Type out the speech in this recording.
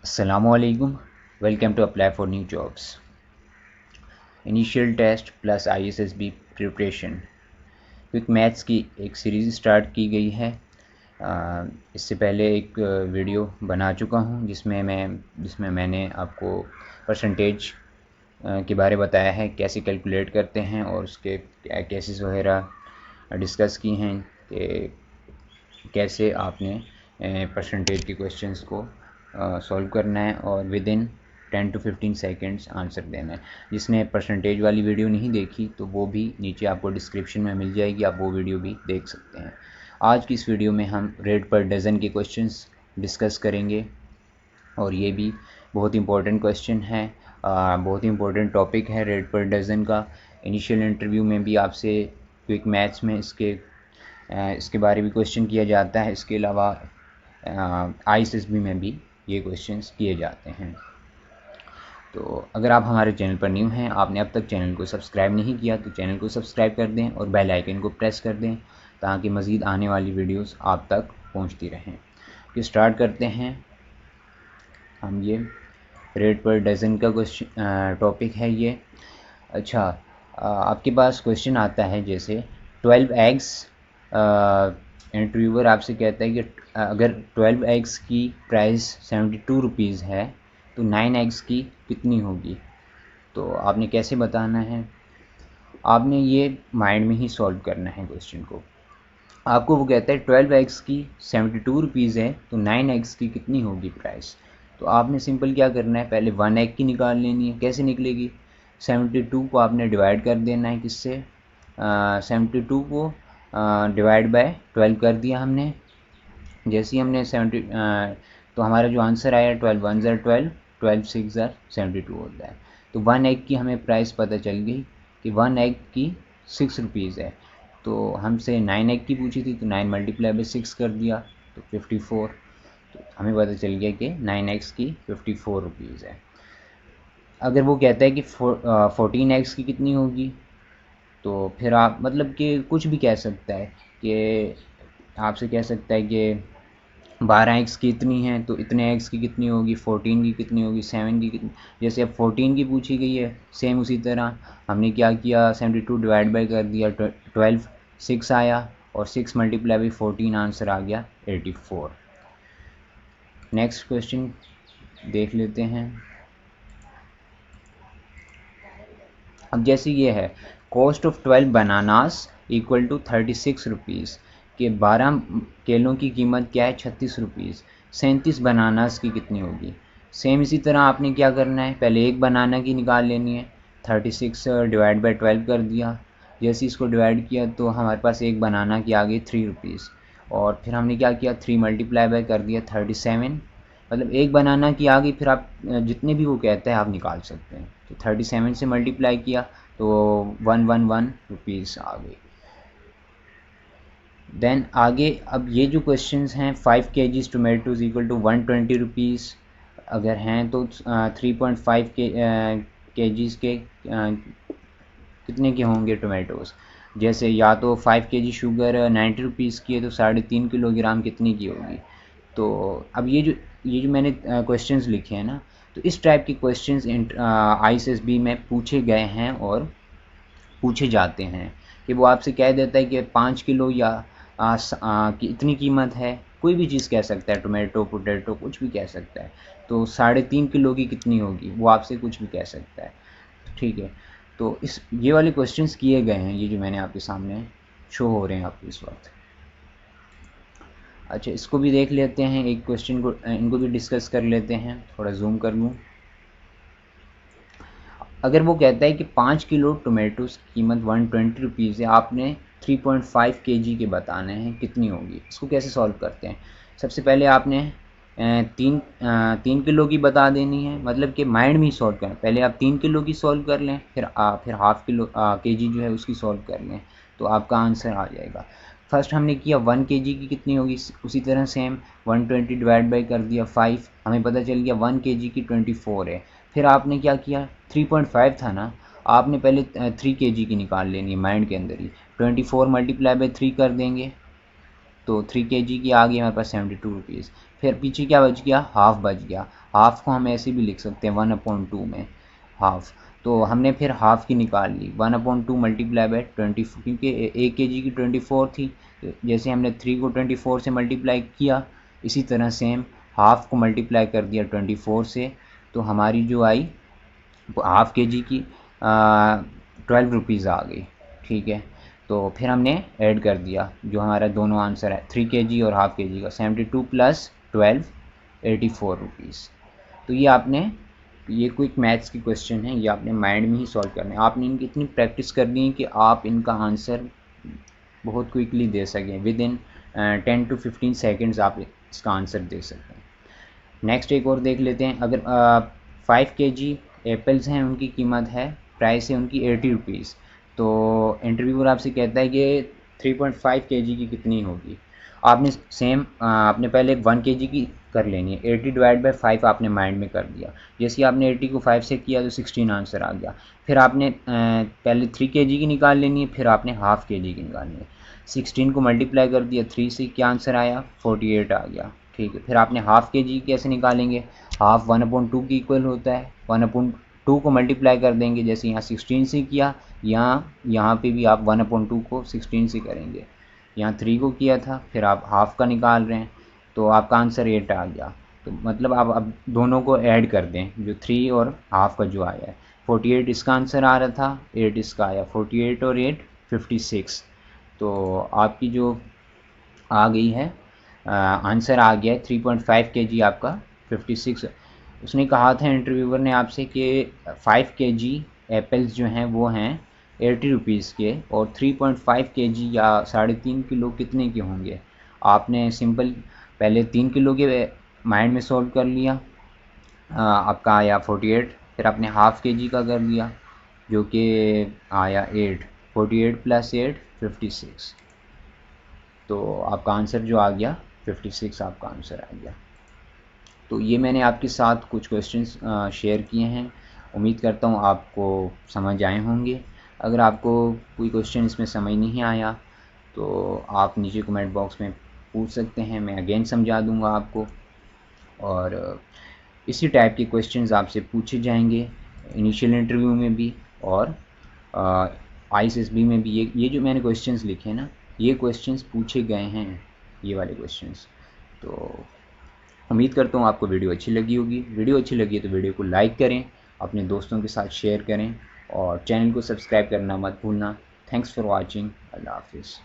Assalamualaikum. Welcome to Apply for New Jobs. Initial test plus ISSB preparation quick maths की एक series start की गई है। इससे पहले एक वीडियो बना चुका हूं जिसमें मैंने आपको परसेंटेज के बारे बताया है, कैसे कैलकुलेट करते हैं और उसके केसेस वगैरह डिस्कस की हैं कि कैसे आपने परसेंटेज के क्वेश्चंस को सॉल्व करना है और with in 10 to 15 seconds answer देना है। जिसने परसेंटेज वाली वीडियो नहीं देखी तो वो भी नीचे आपको डिस्क्रिप्शन में मिल जाएगी, आप वो वीडियो भी देख सकते हैं। आज की इस वीडियो में हम रेट पर डज़न के क्वेश्चंस डिस्कस करेंगे और ये भी बहुत इंपॉर्टेंट क्वेश्चन है, बहुत ही इंपॉर्टेंट टॉपिक है रेट पर डज़न का। इनिशियल इंटरव्यू में भी आपसे क्विक मैथ्स में इसके बारे में क्वेश्चन किया जाता है। इसके अलावा ISSB में भी ये क्वेश्चंस किए जाते हैं। तो अगर आप हमारे चैनल पर न्यू हैं, आपने अब तक चैनल को सब्सक्राइब नहीं किया तो चैनल को सब्सक्राइब कर दें और बेल आइकन को प्रेस कर दें ताकि मज़ीद आने वाली वीडियोस आप तक पहुंचती रहें। तो स्टार्ट करते हैं हम। ये रेट पर डज़न का क्वेश्चन टॉपिक है ये। अच्छा, आपके पास क्वेश्चन आता है जैसे 12 एग्स। इंटरव्यूअर आपसे कहता है कि अगर 12 एग्स की प्राइस 72 रुपीज़ है तो 9 एग्स की कितनी होगी। तो आपने कैसे बताना है, आपने ये माइंड में ही सॉल्व करना है क्वेश्चन को। आपको वो कहता है 12 एग्स की 72 रुपीज़ है तो 9 एग्स की कितनी होगी प्राइस। तो आपने सिंपल क्या करना है, पहले 1 एग की निकाल लेनी है। कैसे निकलेगी, 72 को आपने डिवाइड कर देना है किससे, 72 को डिवाइड बाय 12 कर दिया हमने। जैसे ही हमने 70 तो हमारा जो आंसर आया 12 1 ज़र 12, 12 6 ज़र 72 होता है। तो 1 एग की हमें प्राइस पता चल गई कि 1 एग की 6 रुपीज़ है। तो हमसे 9 एग की पूछी थी तो 9 मल्टीप्लाई बाई 6 कर दिया तो 54। तो हमें पता चल गया कि 9 एग्स की 54 रुपीज़ है। अगर वो कहता है कि 14 एग्स की कितनी होगी तो फिर आप मतलब कि कुछ भी कह सकता है कि आपसे कह सकता है कि 12 एक्स की इतनी है तो इतने एक्स की कितनी होगी, 14 की कितनी होगी, 7 की कितनी। जैसे अब 14 की पूछी गई है, सेम उसी तरह हमने क्या किया, 72 डिवाइड बाई कर दिया, 12 6 आया और 6 मल्टीप्लाई बाई 14 आंसर आ गया 84। नेक्स्ट क्वेश्चन देख लेते हैं। अब जैसे ये है, cost of 12 bananas equal to 36 rupees के 12 केलों की कीमत क्या है, 36 रुपीज़। 37 बनानास की कितनी होगी। सेम इसी तरह आपने क्या करना है, पहले एक बनाना की निकाल लेनी है। 36 डिवाइड बाई 12 कर दिया। जैसे इसको डिवाइड किया तो हमारे पास एक बनाना की आ गई 3 रुपीज़। और फिर हमने क्या किया, 3 मल्टीप्लाई बाई कर दिया 37, मतलब एक बनाना की आ गई। फिर आप जितने भी वो कहता है आप निकाल सकते हैं। तो 37 से मल्टीप्लाई किया तो 111 रुपीज़ आ गई। देन आगे अब ये जो क्वेश्चंस हैं, 5 kg tomatoes equal to 120 rupees अगर हैं तो 3.5 kgs के कितने के होंगे टोमेटोज़। जैसे या तो 5 kg शुगर 90 रुपीज़ की है तो 3.5 किलोग्राम कितनी की होगी। तो अब ये जो मैंने क्वेश्चंस लिखे हैं ना, तो इस टाइप के क्वेश्चंस ISSB में पूछे गए हैं और पूछे जाते हैं कि वो आपसे कह देता है कि 5 किलो या कि इतनी कीमत है। कोई भी चीज़ कह सकता है, टोमेटो पोटैटो कुछ भी कह सकता है। तो 3.5 किलो की कितनी होगी, वो आपसे कुछ भी कह सकता है। ठीक है, तो ये वाले क्वेश्चंस किए गए हैं, ये जो मैंने आपके सामने शो हो रहे हैं आपको इस वक्त। अच्छा, इसको भी देख लेते हैं, एक क्वेश्चन को इनको भी डिस्कस कर लेते हैं। थोड़ा जूम कर लूँ। अगर वो कहता है कि 5 किलो टोमेटोज़ की कीमत 120 रुपीज़ है, आपने 3.5 kg के बताने हैं कितनी होगी। इसको कैसे सॉल्व करते हैं, सबसे पहले आपने 3 किलो की बता देनी है, मतलब कि माइंड में ही सॉल्व करें। पहले आप 3 किलो की सॉल्व कर लें, फिर हाफ किलो kg जो है उसकी सॉल्व कर लें तो आपका आंसर आ जाएगा। फर्स्ट हमने किया 1 kg की कितनी होगी, उसी तरह सेम 120 डिवाइड बाई कर दिया 5, हमें पता चल गया 1 kg की 24 है। फिर आपने क्या किया, 3.5 था ना, आपने पहले 3 kg की निकाल लेनी है माइंड के अंदर ही। 24 मल्टीप्लाई बाई 3 कर देंगे तो 3 kg की आ गई हमारे पास 72 रुपीज़। फिर पीछे क्या बच गया, हाफ बच गया। हाफ को हम ऐसे भी लिख सकते हैं 1/2 में हाफ। तो हमने फिर हाफ की निकाल ली 1/2 मल्टीप्लाई बाय 24, क्योंकि 1 kg की 24 थी। जैसे हमने 3 को 24 से मल्टीप्लाई किया, इसी तरह सेम हाफ को मल्टीप्लाई कर दिया 24 से, तो हमारी जो आई हाफ kg की 12 रुपीज़ आ गई। ठीक है, तो फिर हमने ऐड कर दिया जो हमारा दोनों आंसर है 3 kg और हाफ kg का, 72 + 12 84 रुपीज़। तो ये आपने, ये क्विक मैथ्स की क्वेश्चन है, ये आपने माइंड में ही सॉल्व करना है। आपने इनकी इतनी प्रैक्टिस करनी है कि आप इनका आंसर बहुत क्विकली दे सकें, विद इन 10 to 15 सेकेंड्स आप इसका आंसर दे सकें। नेक्स्ट एक और देख लेते हैं। अगर 5 kg एप्पल्स हैं, उनकी कीमत है, प्राइस है उनकी 80 रुपीज़। तो इंटरव्यूअर आपसे कहता है कि 3.5 kg की कितनी होगी। आपने सेम आपने पहले 1 kg की कर लेनी है, 80 डिवाइड बाई 5 आपने माइंड में कर दिया। जैसे आपने 80 को 5 से किया तो 16 आंसर आ गया। फिर आपने पहले 3 kg की निकाल लेनी है, फिर आपने हाफ kg की निकालनी है। 16 को मल्टीप्लाई कर दिया 3 से, क्या आंसर आया, 48 आ गया। ठीक है, फिर आपने हाफ kg कैसे निकालेंगे, हाफ 1/2 की इक्वल होता है, 1/2 को मल्टीप्लाई कर देंगे, जैसे यहाँ 16 से किया, यहाँ पे भी आप 1/2 को 16 से करेंगे। यहाँ 3 को किया था, फिर आप हाफ का निकाल रहे हैं, तो आपका आंसर 8 आ गया। तो मतलब आप अब दोनों को ऐड कर दें, जो 3 और हाफ का जो आया है, 48 इसका आंसर आ रहा था, 8 इसका आया, 48 और 8 56। तो आपकी जो आ गई है आंसर आ गया है 3.5 kg आपका 56। उसने कहा था इंटरव्यूअर ने आपसे कि 5 kg एप्पल्स जो हैं वो हैं 80 रुपीज़ के, और 3.5 kg या 3.5 किलो कितने के होंगे। आपने सिंपल पहले 3 किलो के माइंड में सॉल्व कर लिया, आपका आया 48। फिर आपने हाफ kg का कर लिया जो कि आया 8, 48 + 8 56। तो आपका आंसर जो आ गया 56 आपका आंसर आ गया। तो ये मैंने आपके साथ कुछ क्वेश्चंस शेयर किए हैं, उम्मीद करता हूँ आपको समझ आए होंगे। अगर आपको कोई क्वेश्चन इसमें समझ नहीं आया तो आप नीचे कमेंट बॉक्स में पूछ सकते हैं, मैं अगेन समझा दूँगा आपको। और इसी टाइप के क्वेश्चंस आपसे पूछे जाएंगे इनिशियल इंटरव्यू में भी, और ISSB में भी। ये जो मैंने क्वेश्चंस लिखे हैं ना, ये क्वेश्चंस पूछे गए हैं, ये वाले क्वेश्चंस। तो उम्मीद करता हूँ आपको वीडियो अच्छी लगी होगी। वीडियो अच्छी लगी है तो वीडियो को लाइक करें, अपने दोस्तों के साथ शेयर करें, और चैनल को सब्सक्राइब करना मत भूलना। Thanks for watching. अल्लाह हाफिज़।